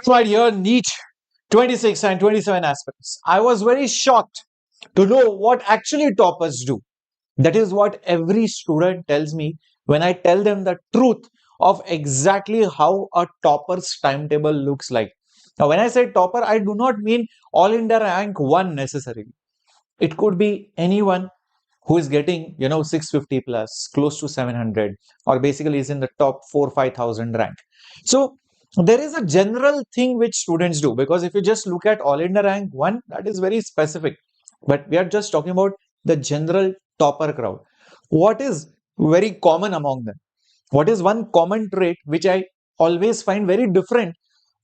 My dear NEET 26 and 27 aspirants, I was very shocked to know what actually toppers do. That is what every student tells me when I tell them the truth of exactly how a topper's timetable looks like. Now, when I say topper, I do not mean all India rank 1 necessarily. It could be anyone who is getting 650 plus, close to 700, or basically is in the top 4 5,000 rank. So there is a general thing which students do, because if you just look at all India rank 1, that is very specific, but we are just talking about the general topper crowd. What is very common among them? What is one common trait which I always find very different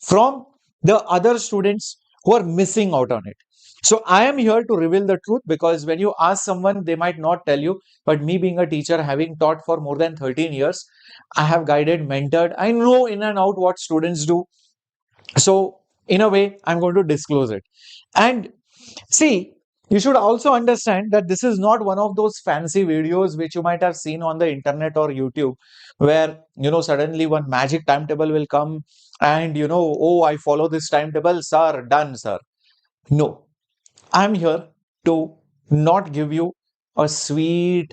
from the other students who are missing out on it? So I am here to reveal the truth, because when you ask someone, they might not tell you. But me being a teacher, having taught for more than 13 years, I have guided, mentored. I know in and out what students do. So in a way, I'm going to disclose it. And see, you should also understand that this is not one of those fancy videos which you might have seen on the internet or YouTube, where suddenly one magic timetable will come and oh, I follow this timetable, sir, done, sir. No, I'm here to not give you a sweet,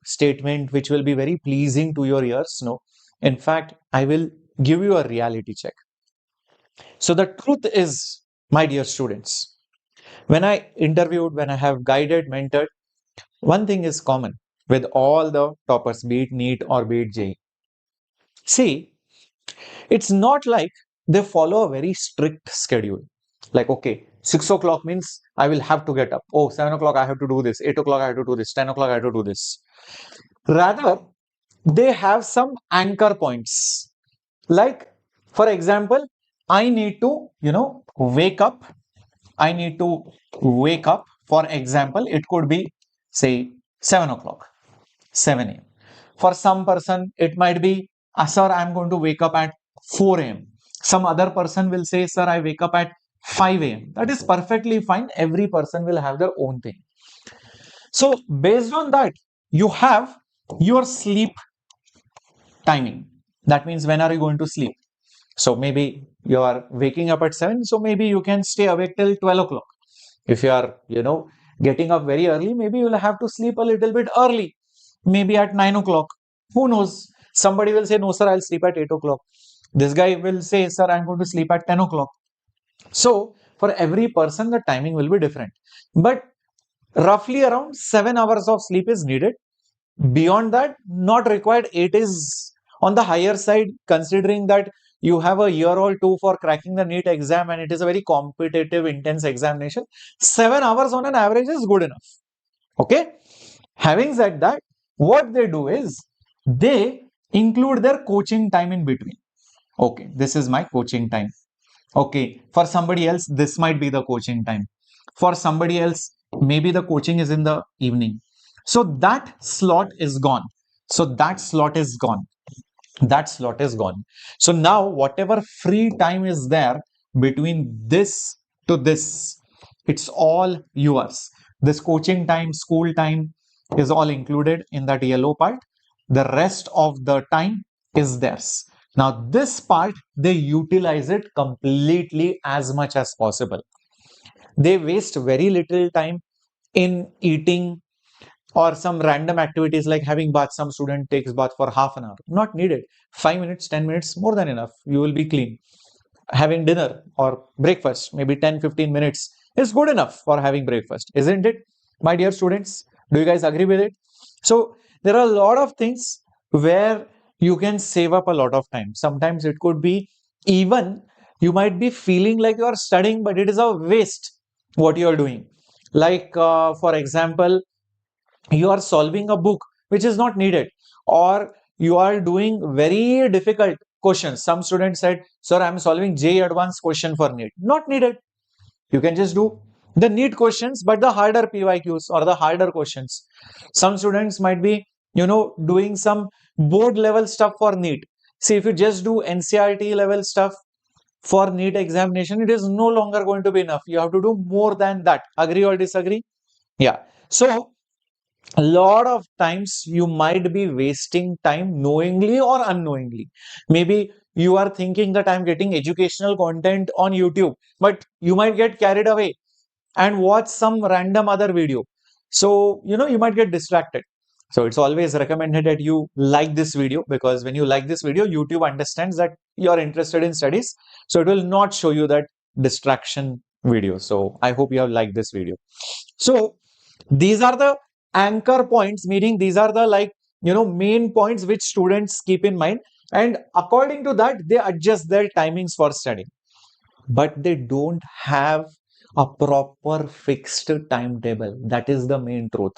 statement which will be very pleasing to your ears. No, in fact, I will give you a reality check. So the truth is, my dear students, when I interviewed, when I have guided, mentored, one thing is common with all the toppers, be it NEET or be it JEE. See, it's not like they follow a very strict schedule. Like, okay, 6 o'clock means I will have to get up. Oh, 7 o'clock I have to do this. 8 o'clock I have to do this. 10 o'clock I have to do this. Rather, they have some anchor points. Like, for example, I need to, wake up. I need to wake up. For example, it could be, say, 7 o'clock, 7 a.m. For some person, it might be, sir, I'm going to wake up at 4 a.m. Some other person will say, sir, I wake up at 5 a.m. That is perfectly fine. Every person will have their own thing. So, based on that, you have your sleep timing. That means when are you going to sleep? So, maybe you are waking up at 7. So, maybe you can stay awake till 12 o'clock. If you are, getting up very early, maybe you'll have to sleep a little bit early, maybe at 9 o'clock. Who knows? Somebody will say, no, sir, I'll sleep at 8 o'clock. This guy will say, sir, I'm going to sleep at 10 o'clock. So, for every person, the timing will be different. But roughly around 7 hours of sleep is needed. Beyond that, not required. It is on the higher side, considering that you have a year or two for cracking the NEET exam and it is a very competitive, intense examination. 7 hours on an average is good enough. Okay. Having said that, what they do is they include their coaching time in between. Okay, this is my coaching time. Okay, for somebody else, this might be the coaching time. For somebody else, maybe the coaching is in the evening. So that slot is gone. So that slot is gone. That slot is gone. So now, whatever free time is there between this to this, it's all yours. This coaching time, school time is all included in that yellow part. The rest of the time is theirs. Now, this part, they utilize it completely as much as possible. They waste very little time in eating or some random activities like having bath. Some student takes bath for half an hour. Not needed. 5 minutes, 10 minutes, more than enough. You will be clean. Having dinner or breakfast, maybe 10-15 minutes is good enough for having breakfast, isn't it, my dear students? Do you guys agree with it? So there are a lot of things where you can save up a lot of time. Sometimes it could be, even you might be feeling like you are studying, but it is a waste what you are doing. Like, for example, you are solving a book which is not needed, or you are doing very difficult questions. Some students said, sir, I'm solving JEE advanced question for NEET. Not needed. You can just do the NEET questions, but the harder PYQs or the harder questions. Some students might be, doing some board level stuff for NEET. See, if you just do NCERT level stuff for NEET examination, it is no longer going to be enough. You have to do more than that. Agree or disagree? Yeah. So a lot of times you might be wasting time knowingly or unknowingly. Maybe you are thinking that I'm getting educational content on YouTube, but you might get carried away and watch some random other video. So, you might get distracted. So it's always recommended that you like this video, because when you like this video, YouTube understands that you're interested in studies. So it will not show you that distraction video. So I hope you have liked this video. So these are the anchor points, meaning these are the main points which students keep in mind. And according to that, they adjust their timings for studying. But they don't have a proper fixed timetable. That is the main truth.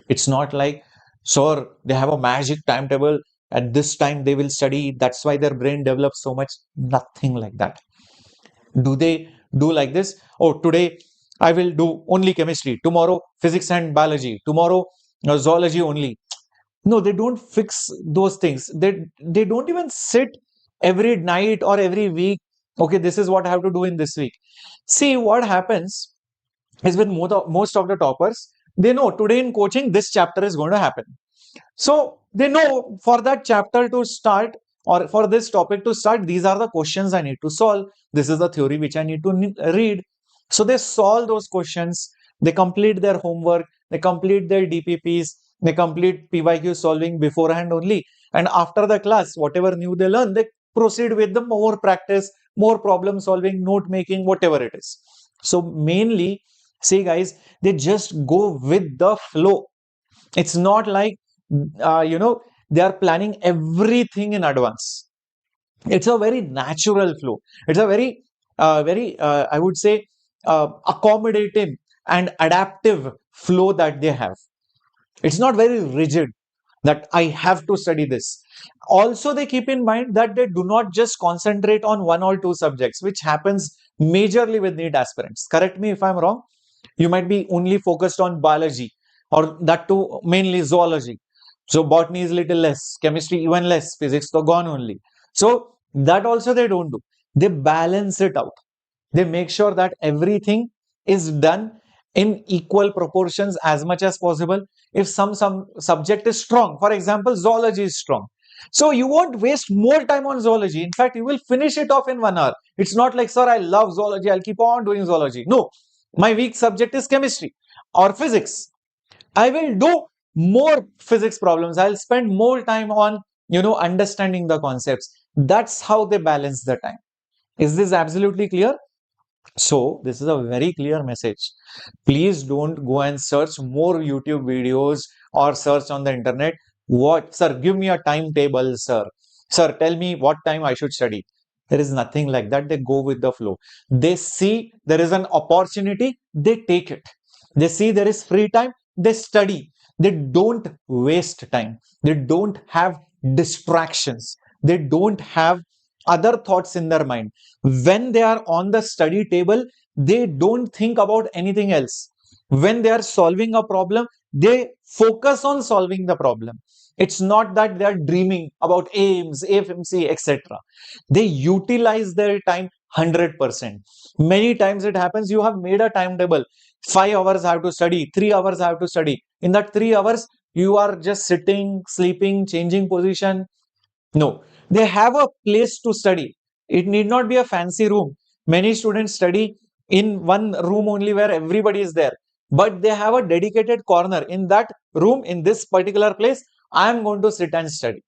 It's not like, sure, they have a magic timetable. At this time, they will study. That's why their brain develops so much. Nothing like that. Do they do like this? Oh, today I will do only chemistry. Tomorrow, physics and biology. Tomorrow, zoology only. No, they don't fix those things. They don't even sit every night or every week. Okay, this is what I have to do in this week. See, what happens is with most of the toppers, they know today in coaching, this chapter is going to happen. So they know for that chapter to start, or for this topic to start, these are the questions I need to solve. This is the theory which I need to read. So they solve those questions, they complete their homework, they complete their DPPs, they complete PYQ solving beforehand only. And after the class, whatever new they learn, they proceed with the more practice, more problem solving, note making, whatever it is. So mainly, see guys, they just go with the flow. It's not like, they are planning everything in advance. It's a very natural flow. It's a very, I would say, accommodating and adaptive flow that they have. It's not very rigid that I have to study this. Also, they keep in mind that they do not just concentrate on one or two subjects, which happens majorly with NEET aspirants. Correct me if I'm wrong. You might be only focused on biology, or that too mainly zoology. So botany is little less, chemistry even less, physics to gone only. So that also they don't do. They balance it out. They make sure that everything is done in equal proportions as much as possible. If some subject is strong, for example, zoology is strong, so you won't waste more time on zoology. In fact, you will finish it off in 1 hour. It's not like, sir, I love zoology, I'll keep on doing zoology. No, my weak subject is chemistry or physics. I will do more physics problems. I'll spend more time on, understanding the concepts. That's how they balance the time. Is this absolutely clear? So this is a very clear message. Please don't go and search more YouTube videos or search on the internet. What, sir, give me a timetable, sir. Sir, tell me what time I should study. There is nothing like that. They go with the flow. They see there is an opportunity, they take it. They see there is free time, they study. They don't waste time. They don't have distractions. They don't have other thoughts in their mind. When they are on the study table, they don't think about anything else. When they are solving a problem, they focus on solving the problem. It's not that they are dreaming about AIIMS, AFMC, etc. They utilize their time 100%. Many times it happens, you have made a timetable. 5 hours I have to study, 3 hours I have to study. In that 3 hours, you are just sitting, sleeping, changing position. No, they have a place to study. It need not be a fancy room. Many students study in one room only where everybody is there. But they have a dedicated corner. In that room, in this particular place, I am going to sit and study.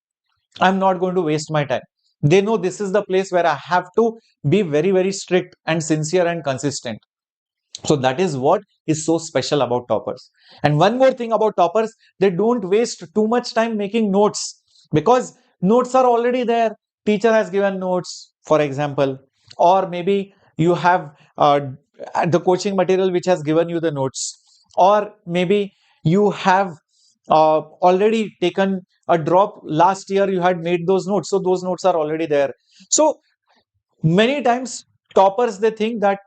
I'm not going to waste my time. They know this is the place where I have to be very, very strict and sincere and consistent. So that is what is so special about toppers. And one more thing about toppers, they don't waste too much time making notes, because notes are already there. Teacher has given notes, for example, or maybe you have the coaching material which has given you the notes, or maybe you have already taken a drop last year, you had made those notes, so those notes are already there. So many times toppers, they think that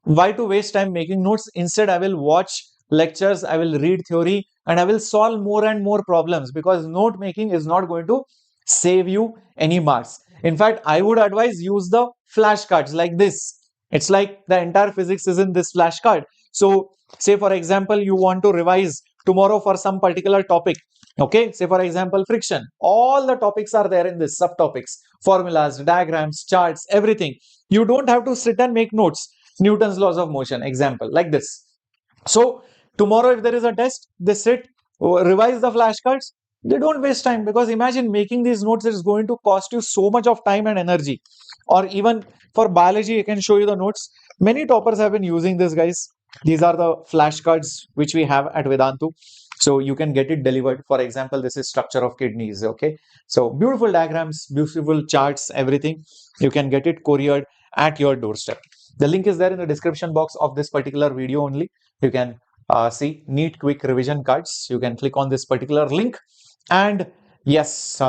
why to waste time making notes? Instead, I will watch lectures, I will read theory, and I will solve more and more problems, because note making is not going to save you any marks. In fact, I would advise use the flashcards like this. It's like the entire physics is in this flashcard. So say for example, you want to revise tomorrow for some particular topic. Okay, say for example, friction. All the topics are there in this subtopics, formulas, diagrams, charts, everything. You don't have to sit and make notes. Newton's laws of motion, example, like this. So tomorrow, if there is a test, they sit, revise the flashcards. They don't waste time, because imagine making these notes is going to cost you so much of time and energy. Or even for biology, I can show you the notes. Many toppers have been using this, guys. These are the flashcards which we have at Vedantu. So you can get it delivered. For example, this is structure of kidneys. Okay. So beautiful diagrams, beautiful charts, everything. You can get it couriered at your doorstep. The link is there in the description box of this particular video only. You can see NEET quick revision cards. You can click on this particular link, and yes,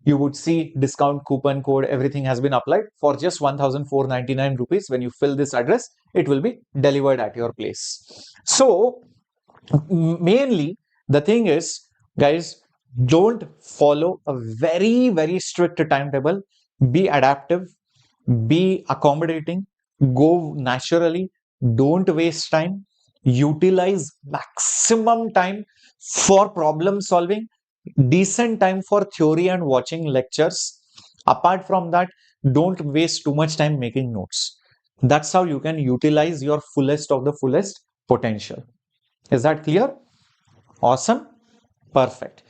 you would see discount coupon code. Everything has been applied for just 1,499 rupees. When you fill this address, it will be delivered at your place. So mainly the thing is, guys, don't follow a very strict timetable. Be adaptive, be accommodating, go naturally, don't waste time, utilize maximum time for problem solving, decent time for theory and watching lectures. Apart from that, don't waste too much time making notes. That's how you can utilize your fullest of the fullest potential. Is that clear? Awesome. Perfect.